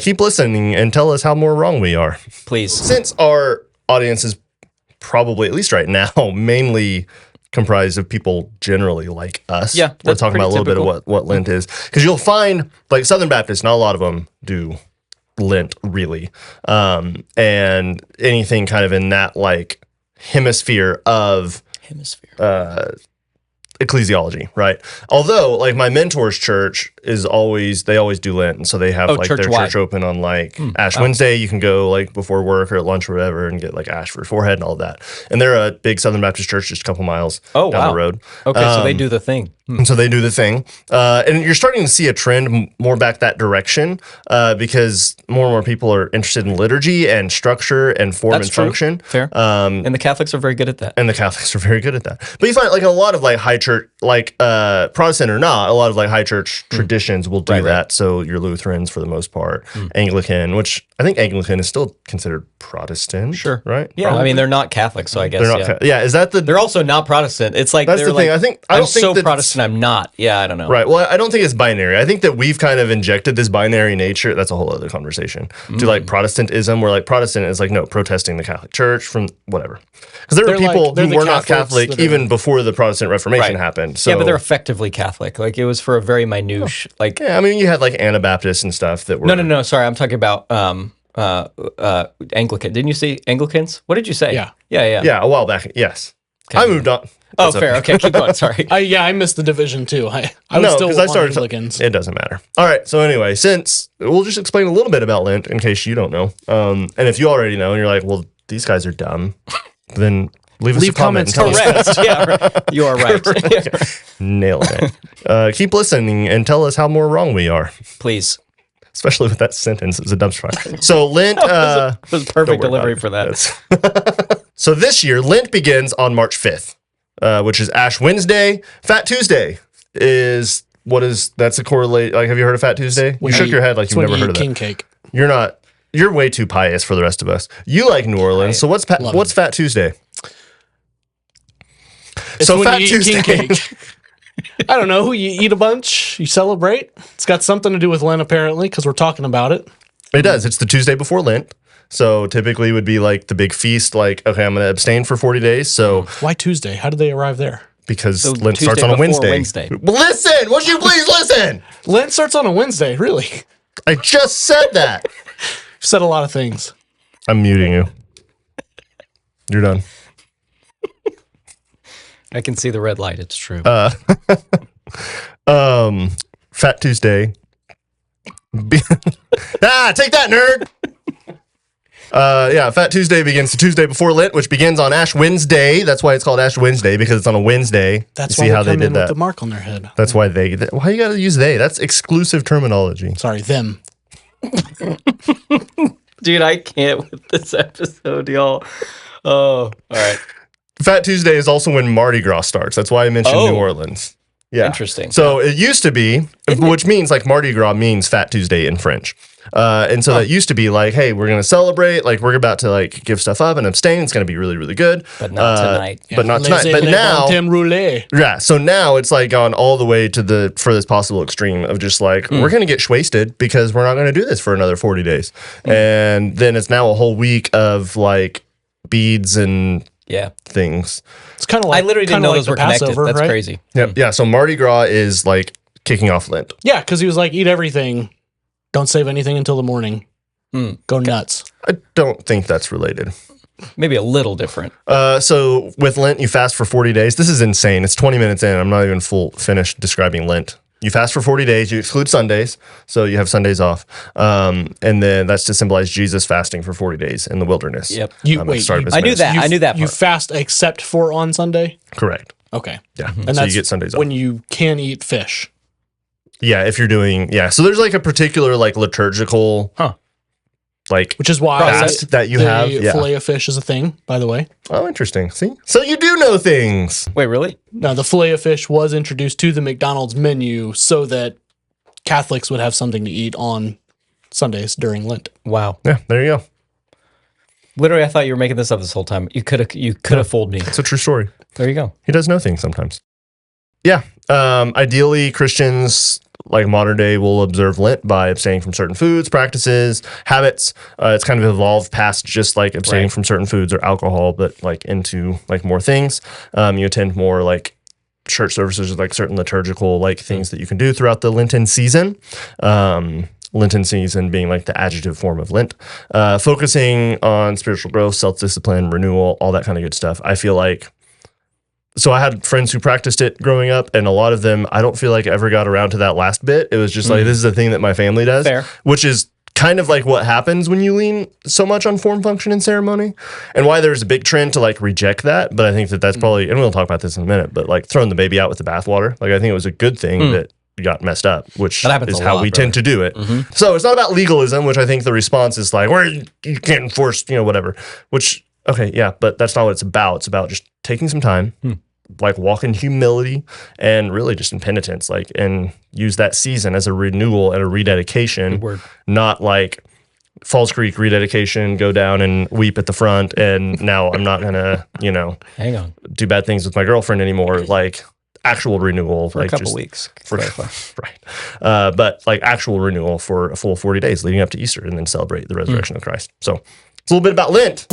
Keep listening and tell us how more wrong we are. Please. Since our audience is probably, at least right now, mainly comprised of people generally like us. Yeah, we're talking about a little bit of what Lent is. Because you'll find, like Southern Baptists, not a lot of them do Lent, really. And anything kind of in that, like, hemisphere of ecclesiology, right? Although, like, my mentor's church is always, they always do Lent, and so they have like their church open on like Ash Wednesday. You can go like before work or at lunch or whatever and get like ash for your forehead and all that. And they're a big Southern Baptist church just a couple miles down the road. Okay, so they do the thing. And so they do the thing. And you're starting to see a trend more back that direction because more and more people are interested in liturgy and structure and form and function. Fair. And the Catholics are very good at that. And the Catholics are very good at that. But you find like a lot of like high church, like Protestant or not, a lot of like high church traditions will do that. Right. So your Lutherans for the most part, Anglican, which I think Anglican is still considered Protestant. Sure. Right? Yeah. Probably. I mean, they're not Catholic, so I guess. They're not is that the... They're also not Protestant. It's like, that's the thing. I don't I'm think so Protestant, I'm not. Yeah, I don't know. Right. Well, I don't think it's binary. I think that we've kind of injected this binary nature. That's a whole other conversation. To like Protestantism, where like Protestant is like, no, protesting the Catholic Church from whatever. Because there were people who were not Catholic even before the Protestant Reformation happened. So, yeah, but they're effectively Catholic. Like it was for a very minute, like... Yeah, I mean, you had like Anabaptists and stuff that were... No, sorry. I'm talking about Anglican. Didn't you say Anglicans? What did you say? Yeah. Yeah, a while back, yes. Okay. I moved on. Oh, fair. Okay, keep going. Sorry. I missed the division too. I was still on Anglicans. It doesn't matter. All right. So anyway, since we'll just explain a little bit about Lent in case you don't know, and if you already know and you're like, well, these guys are dumb, then leave us a comment and tell us. Yeah, right. You are right. Nailed it. Keep listening and tell us how more wrong we are. Please. Especially with that sentence, it's a dumpster fire. So Lent was perfect delivery for that. So this year, Lent begins on March 5th, which is Ash Wednesday. Fat Tuesday is that's a correlate. Like, have you heard of Fat Tuesday? You shook your head like you've never heard of that. King cake. You're way too pious for the rest of us. You like New Orleans. So what's Fat Tuesday? It's so Fat Tuesday. King cake. I don't know. You eat a bunch, you celebrate. It's got something to do with Lent, apparently, because we're talking about it. It does. It's the Tuesday before Lent. So typically it would be like the big feast, like, okay, I'm going to abstain for 40 days. So why Tuesday? How did they arrive there? Because Lent starts on a Wednesday. Listen! Would you please listen? Lent starts on a Wednesday, really? I just said that. You've said a lot of things. I'm muting you. You're done. I can see the red light. It's true. Fat Tuesday. Take that, nerd. Fat Tuesday begins the Tuesday before Lent, which begins on Ash Wednesday. That's why it's called Ash Wednesday, because it's on a Wednesday. That's why they did that. With the mark on their head. That's why why you got to use they? That's exclusive terminology. Sorry, them. Dude, I can't with this episode, y'all. Oh, all right. Fat Tuesday is also when Mardi Gras starts. That's why I mentioned New Orleans. Yeah. Interesting. So it used to be, which means like Mardi Gras means Fat Tuesday in French. And so that used to be like, hey, we're going to celebrate. Like we're about to like give stuff up and abstain. It's going to be really, really good. But not tonight. But not tonight. But now, yeah. So now it's like gone all the way to the furthest possible extreme of just like, we're going to get wasted because we're not going to do this for another 40 days. And then it's now a whole week of like beads and things. It's kind of like I literally didn't know those were connected. Passover, That's right? crazy. Yep. Yeah. So Mardi Gras is like kicking off Lent. Yeah, because he was like, eat everything. Don't save anything until the morning. Go nuts. I don't think that's related. Maybe a little different. So with Lent, you fast for 40 days. This is insane. It's 20 minutes in. I'm not even finished describing Lent. You fast for 40 days. You exclude Sundays, so you have Sundays off. And then that's to symbolize Jesus fasting for 40 days in the wilderness. Yep. I knew that. I knew that part. You fast except for on Sunday? Correct. Okay. Yeah. And so you get Sundays off. When you can eat fish. Yeah, if you're doing, so there's like a particular like liturgical, like which is why fast that you have. Fillet of fish is a thing, by the way. Oh, interesting. See, so you do know things. Wait, really? No, the fillet of fish was introduced to the McDonald's menu so that Catholics would have something to eat on Sundays during Lent. Wow. Yeah, there you go. Literally, I thought you were making this up this whole time. You could have fooled me. It's a true story. There you go. He does know things sometimes. Yeah. Ideally, Christians like modern day will observe Lent by abstaining from certain foods, practices, habits. It's kind of evolved past just like abstaining from certain foods or alcohol, but like into like more things. You attend more like church services, like certain liturgical like things that you can do throughout the Lenten season. Lenten season being like the adjective form of Lent, focusing on spiritual growth, self-discipline, renewal, all that kind of good stuff. I feel like, so I had friends who practiced it growing up, and a lot of them, I don't feel like ever got around to that last bit. It was just like, this is a thing that my family does, which is kind of like what happens when you lean so much on form, function, and ceremony, and why there's a big trend to like reject that. But I think that that's probably, and we'll talk about this in a minute, but like throwing the baby out with the bathwater. Like I think it was a good thing that got messed up, which is how we tend to do it. So it's not about legalism, which I think the response is like, where you can't enforce, whatever, which, okay, yeah, but that's not what it's about. It's about just taking some time, like walk in humility and really just in penitence, like, and use that season as a renewal and a rededication, not like Falls Creek rededication, go down and weep at the front. And now I'm not gonna, hang on, do bad things with my girlfriend anymore. Like actual renewal for like a couple just, weeks. Right. But like actual renewal for a full 40 days leading up to Easter and then celebrate the resurrection of Christ. So it's a little bit about Lent.